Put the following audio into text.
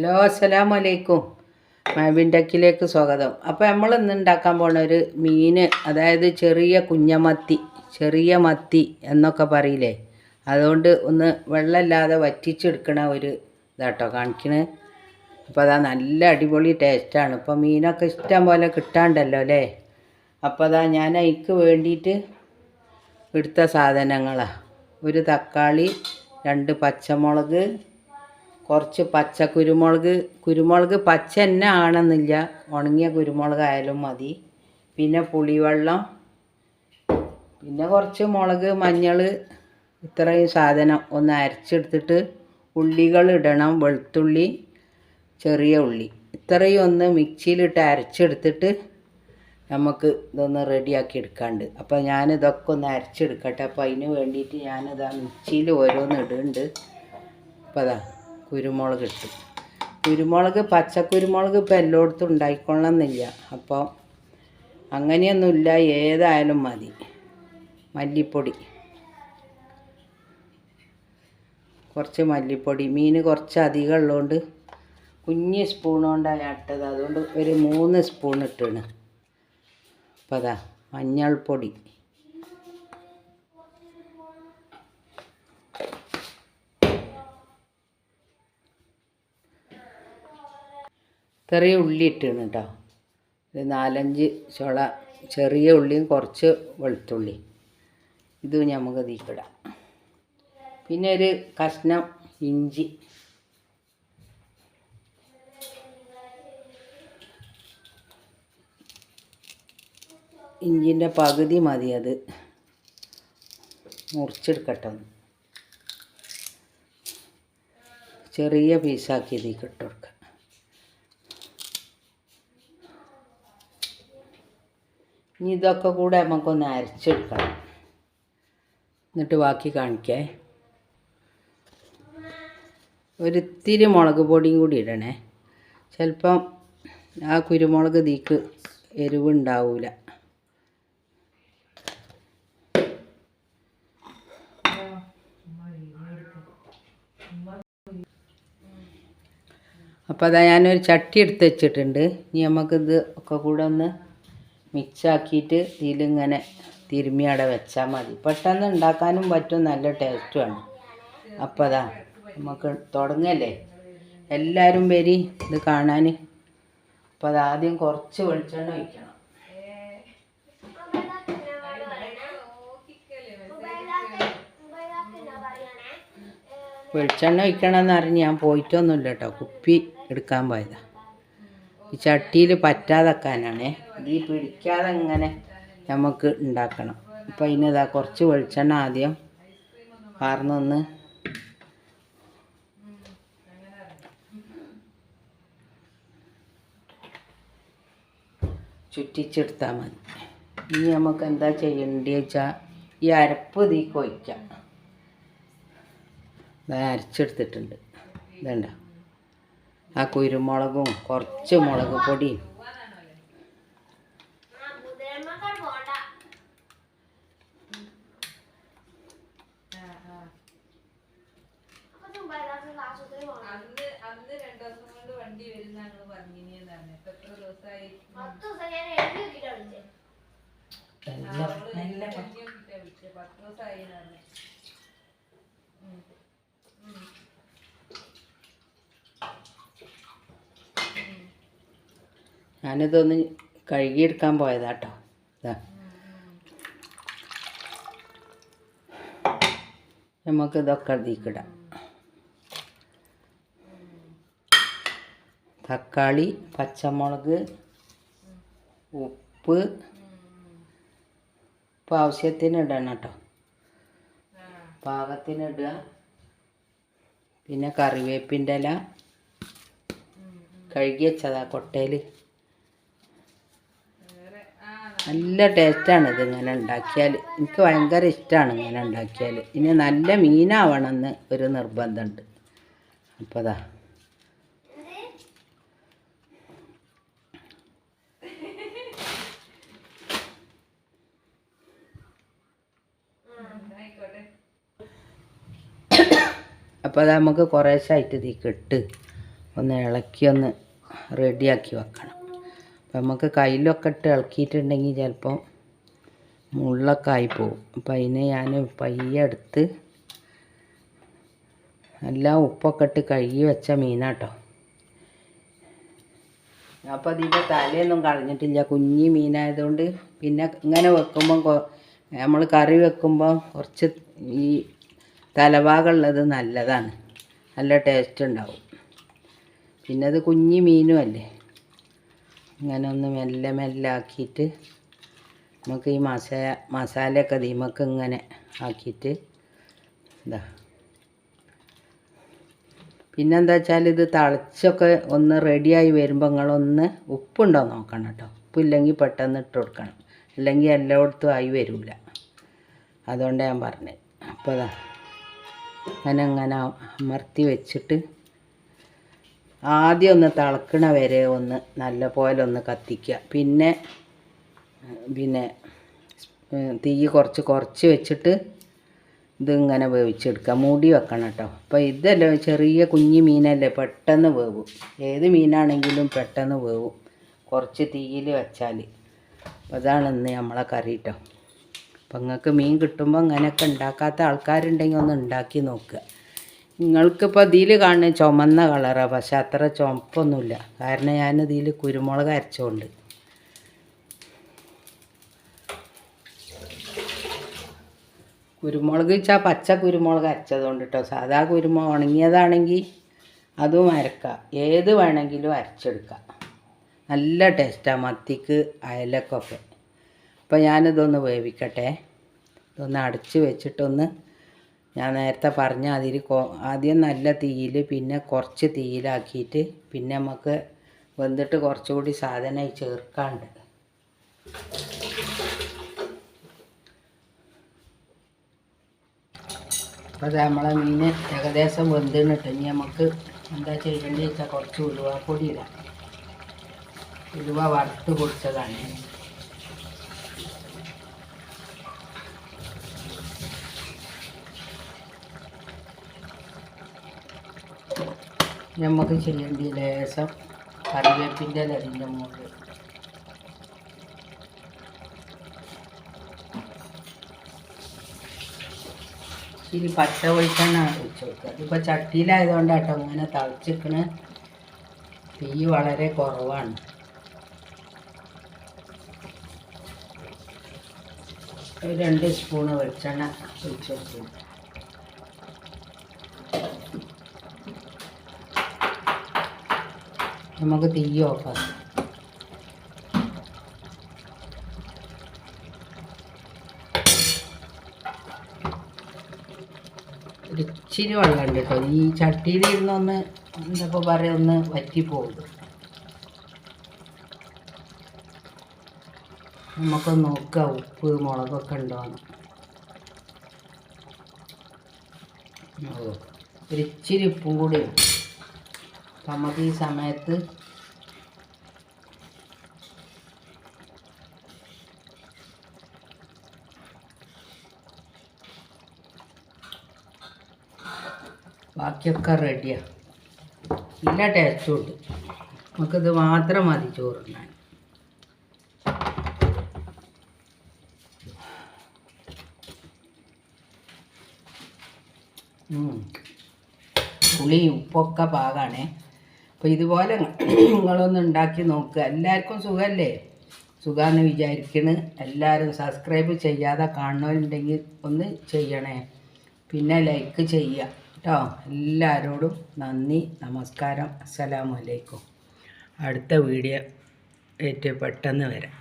Hello, അസ്സലാമു അലൈക്കും. മാവിൻഡക്കിലേക്ക് സ്വാഗതം. അപ്പോൾ നമ്മൾ ഇന്ന് ഉണ്ടാക്കാൻ പോണ ഒരു മീൻ, അതായത് ചെറിയ കുഞ്ഞമത്തി, ചെറിയ മത്തി എന്നൊക്കെ പറയില്ലേ, അതുകൊണ്ട് ഒന്ന് വെള്ളമില്ലാതെ വറ്റിച്ചെടുക്കണ ഒരു ഇതാട്ടോ കാണിക്കണേ. അപ്പോൾ അതാ നല്ല അടിപൊളി ടേസ്റ്റാണ്. ഇപ്പോൾ മീനൊക്കെ ഇഷ്ടം പോലെ കിട്ടാണ്ടല്ലോ അല്ലേ. അപ്പോൾ അതാ ഞാൻ അതിക്ക് വേണ്ടിയിട്ട് എടുത്ത സാധനങ്ങളാണ്: ഒരു തക്കാളി, 2 പച്ചമുളക്, കുറച്ച് പച്ച കുരുമുളക് പച്ച തന്നെ ആണെന്നില്ല, ഉണങ്ങിയ കുരുമുളകായാലും മതി. പിന്നെ പുളിവെള്ളം, പിന്നെ കുറച്ച് മുളക്, മഞ്ഞൾ, ഇത്രയും സാധനം ഒന്ന് അരച്ചെടുത്തിട്ട് ഉള്ളികൾ ഇടണം. വെളുത്തുള്ളി, ചെറിയ ഉള്ളി, ഇത്രയും ഒന്ന് മിക്സിയിലിട്ട് അരച്ചെടുത്തിട്ട് നമുക്ക് ഇതൊന്ന് റെഡിയാക്കി എടുക്കാണ്ട്. അപ്പോൾ ഞാനിതൊക്കെ ഒന്ന് അരച്ചെടുക്കട്ടെ. അപ്പോൾ അതിന് വേണ്ടിയിട്ട് ഞാനിതാ മിക്സിയിൽ ഓരോന്ന് ഇടുന്നുണ്ട്. അപ്പോൾ അതാ കുരുമുളക് ഇട്ടു. പച്ചക്കുരുമുളക് ഇപ്പോൾ എല്ലായിടത്തും ഉണ്ടായിക്കൊള്ളണമെന്നില്ല, അപ്പോൾ അങ്ങനെയൊന്നുമില്ല, ഏതായാലും മതി. മല്ലിപ്പൊടി, കുറച്ച് മല്ലിപ്പൊടി. മീൻ കുറച്ച് അധികം ഉള്ളതുകൊണ്ട് കുഞ്ഞ് സ്പൂൺ കൊണ്ടാണ് ഇട്ടത്, അതുകൊണ്ട് ഒരു 3 സ്പൂൺ ഇട്ടാണ്. അപ്പോൾ അതാ മഞ്ഞൾപ്പൊടി, ചെറിയ ഉള്ളി ഇട്ടാണ് കേട്ടോ. ഒരു 4-5 ചുള ചെറിയ ഉള്ളിയും കുറച്ച് വെളുത്തുള്ളി, ഇതും നമുക്ക് തീക്കിടാം. പിന്നെ ഒരു കഷ്ണം ഇഞ്ചി, ഇഞ്ചിൻ്റെ പകുതി മതി, അത് മുറിച്ചെടുക്കട്ടെ. ചെറിയ പീസാക്കി ഇതിലേക്ക് ഇട്ട് കൊടുക്കാം. ഇനി ഇതൊക്കെ കൂടെ നമുക്കൊന്ന് അരച്ചെടുക്കണം, എന്നിട്ട് ബാക്കി കാണിക്കേ. ഒരിത്തിരി മുളക് പൊടിയും കൂടി ഇടണേ. ചിലപ്പം ആ കുരുമുളക് ഇതിക്ക് എരിവുണ്ടാവില്ല. അപ്പോൾ അതാ ഞാനൊരു ചട്ടി എടുത്ത് വെച്ചിട്ടുണ്ട്. ഇനി നമുക്കിത് ഒക്കെ കൂടെ ഒന്ന് മിക്സാക്കിയിട്ട് ഇതിലിങ്ങനെ തിരുമ്മി അവിടെ വെച്ചാൽ മതി. പെട്ടെന്ന് ഉണ്ടാക്കാനും പറ്റും, നല്ല ടേസ്റ്റുമാണ്. അപ്പോൾ അതാ നമുക്ക് തുടങ്ങല്ലേ. എല്ലാവരും വരി ഇത് കാണാൻ. അപ്പോൾ അതാദ്യം കുറച്ച് വെളിച്ചെണ്ണ ഒഴിക്കണം. വെളിച്ചെണ്ണ ഒഴിക്കണമെന്ന് അറിഞ്ഞ് ഞാൻ പോയിട്ടൊന്നുമില്ല കേട്ടോ, കുപ്പി എടുക്കാൻ പോയതാണ്. ഈ ചട്ടിയിൽ പറ്റാതെക്കാനാണേ, ഈ പിടിക്കാതെ ഇങ്ങനെ നമുക്ക് ഉണ്ടാക്കണം. അപ്പോൾ അതിനിതാ കുറച്ച് വെളിച്ചെണ്ണ ആദ്യം പാർന്നൊന്ന് ചുറ്റിച്ചെടുത്താൽ മതി. ഇനി നമുക്ക് എന്താ ചെയ്യേണ്ടത് വെച്ചാൽ ഈ അരപ്പ് ഇതിലേക്ക് ഒഴിക്കാം. അരച്ചെടുത്തിട്ടുണ്ട്, ഇതണ്ട. ആ കുരുമുളകും കുറച്ച് മുളക് പൊടിയും ഞാനിതൊന്ന് കഴുകിയെടുക്കാൻ പോയതാട്ടോ. ഇതാ നമുക്കിതൊക്കെ ഇതിക്കിടാം. തക്കാളി, പച്ചമുളക്, ഉപ്പ് ആവശ്യത്തിന് ഇടണം കേട്ടോ, പാകത്തിന് ഇടുക. പിന്നെ കറിവേപ്പിൻ്റെ ഇല കഴുകി വെച്ചതാ കൊട്ടയിൽ. നല്ല ടേസ്റ്റാണ് ഇതിങ്ങനെ ഉണ്ടാക്കിയാൽ, എനിക്ക് ഭയങ്കര ഇഷ്ടമാണ് ഇങ്ങനെ ഉണ്ടാക്കിയാൽ. ഇനി നല്ല മീനാവണമെന്ന് ഒരു നിർബന്ധമുണ്ട്. അപ്പോൾ അതാ അപ്പോൾ അത് നമുക്ക് കുറേശ്ശായിട്ട് ഇതിലേക്ക് ഇട്ട് ഒന്ന് ഇളക്കി ഒന്ന് റെഡിയാക്കി വെക്കണം. അപ്പം നമുക്ക് കയ്യിലൊക്കെ ഇട്ട് ഇളക്കിയിട്ടുണ്ടെങ്കിൽ ചിലപ്പോൾ മുള്ളൊക്കെ ആയിപ്പോവും. അപ്പം അതിന് ഞാൻ പയ്യെ എടുത്ത് എല്ലാം ഉപ്പൊക്കെ ഇട്ട് കഴുകി വെച്ച മീനാട്ടോ. അപ്പോൾ അതിൻ്റെ തലയൊന്നും കളഞ്ഞിട്ടില്ല, കുഞ്ഞി മീനായതുകൊണ്ട്. പിന്നെ ഇങ്ങനെ വെക്കുമ്പം നമ്മൾ കറി വെക്കുമ്പോൾ കുറച്ച് ഈ തലഭാഗമുള്ളത് നല്ലതാണ്, നല്ല ടേസ്റ്റ് ഉണ്ടാവും. പിന്നെ അത് കുഞ്ഞി മീനും അല്ലേ. ഇങ്ങനെ ഒന്ന് മെല്ലെ മെല്ലെ ആക്കിയിട്ട് നമുക്ക് ഈ മസാലയൊക്കെ ദീമക്ക് ഇങ്ങനെ ആക്കിയിട്ട് ഇതാ. പിന്നെന്താ വെച്ചാൽ ഇത് തിളച്ചൊക്കെ ഒന്ന് റെഡിയായി വരുമ്പോൾ നിങ്ങളൊന്ന് ഉപ്പുണ്ടോ നോക്കണം കേട്ടോ. ഉപ്പില്ലെങ്കിൽ പെട്ടെന്ന് ഇട്ട് കൊടുക്കണം, അല്ലെങ്കിൽ എല്ലായിടത്തും ആയി വരില്ല. അതുകൊണ്ട് ഞാൻ പറഞ്ഞത്. അപ്പോൾ അതാ അങ്ങനെ അമർത്തി വെച്ചിട്ട് ആദ്യം ഒന്ന് തിളക്കണ വരെ ഒന്ന് നല്ല പോലെ ഒന്ന് കത്തിക്കുക. പിന്നെ തീ കുറച്ച് വെച്ചിട്ട് ഇതിങ്ങനെ വേവിച്ചെടുക്കുക. മൂടി വെക്കണം കേട്ടോ. അപ്പോൾ ഇതല്ലേ ചെറിയ കുഞ്ഞി മീനല്ലേ, പെട്ടെന്ന് വേവും. ഏത് മീനാണെങ്കിലും പെട്ടെന്ന് വേവും കുറച്ച് തീയിൽ വെച്ചാൽ. അപ്പോൾ അതാണ് ഇന്ന് നമ്മളെ കറി കേട്ടോ. അപ്പം നിങ്ങൾക്ക് മീൻ കിട്ടുമ്പോൾ അങ്ങനെയൊക്കെ ഉണ്ടാക്കാത്ത ആൾക്കാരുണ്ടെങ്കിൽ ഒന്ന് ഉണ്ടാക്കി നോക്കുക. നിങ്ങൾക്കിപ്പോൾ ഇതിൽ കാണുന്ന ചുമന്ന കളറാണ്, പക്ഷെ അത്ര ചുമപ്പൊന്നുമില്ല. കാരണം ഞാൻ ഇതിൽ കുരുമുളക് അരച്ചുകൊണ്ട്. കുരുമുളക് വെച്ചാൽ പച്ച കുരുമുളക് അരച്ചതുകൊണ്ട് കേട്ടോ. സാധാ കുരുമുളക് ഉണങ്ങിയതാണെങ്കിൽ അതും അരക്കാം, ഏത് വേണമെങ്കിലും അരച്ചെടുക്കാം. നല്ല ടേസ്റ്റാണ് മത്തിക്ക് അയലക്കൊക്കെ. അപ്പോൾ ഞാനിതൊന്ന് വേവിക്കട്ടെ. ഇതൊന്ന് അടച്ച് വെച്ചിട്ടൊന്ന്, ഞാൻ നേരത്തെ പറഞ്ഞ അതിൽ ആദ്യം നല്ല തീയിൽ, പിന്നെ കുറച്ച് തീയിലാക്കിയിട്ട്, പിന്നെ നമുക്ക് വെന്തിട്ട് കുറച്ചുകൂടി സാധനമായി ചേർക്കാണ്ട്. അപ്പോൾ നമ്മളെ മീൻ ഏകദേശം വെന്തിട്ട് ഇനി നമുക്ക് എന്താ ചെയ്യേണ്ടത് വെച്ചാൽ കുറച്ച് ഉലുവാപ്പൊടി ഇടാം. ഉലുവ വറുത്ത് പൊടിച്ചതാണ്. നമുക്ക് ചെയ്യേണ്ട ലേശം കറിവേപ്പിൻ്റെ ലരിൻ്റെ മുകളിൽ ഇച്ചിരി പച്ച വെളിച്ചെണ്ണ ഒഴിച്ച് വെക്കുക. അതിപ്പോൾ ചട്ടിയിലായതുകൊണ്ടാട്ടോ ഇങ്ങനെ തിളച്ചിക്കണ. തീ വളരെ കുറവാണ്. ഒരു 2 സ്പൂണ് വെളിച്ചെണ്ണ ഒഴിച്ച് വെക്കും. നമുക്ക് തീ ഓഫാക്കാം. ഇച്ചിരി വെള്ളമുണ്ട് കേട്ടോ. ഈ ചട്ടിയിലിരുന്നൊന്ന് എന്താ പറയുക, ഒന്ന് വറ്റിപ്പോകും. നമുക്കൊന്ന് നോക്കുക ഉപ്പ് മുളകൊക്കെ ഉണ്ടോയെന്ന്. ഒരിച്ചിരി ഉപ്പും കൂടി നമുക്ക് ഈ സമയത്ത് ബാക്കിയൊക്കെ റെഡിയാണ്. നല്ല ടേസ്റ്റും ഉണ്ട്. നമുക്കിത് മാത്രം മതി ചോറുണ്ണാൻ. പുളി ഉപ്പൊക്കെ പാകമാണേ. അപ്പോൾ ഇതുപോലെ നിങ്ങളൊന്ന് ഉണ്ടാക്കി നോക്കുക. എല്ലാവർക്കും സുഖമല്ലേ? സുഖമെന്ന് വിചാരിക്കണ്. എല്ലാവരും സബ്സ്ക്രൈബ് ചെയ്യാതെ കാണുന്നവരുണ്ടെങ്കിൽ ഒന്ന് ചെയ്യണേ. പിന്നെ ലൈക്ക് ചെയ്യുക കേട്ടോ. എല്ലാവരോടും നന്ദി, നമസ്കാരം, അസ്സലാമു അലൈക്കും. അടുത്ത വീഡിയോ ആയിട്ട് പെട്ടെന്ന് വരാം.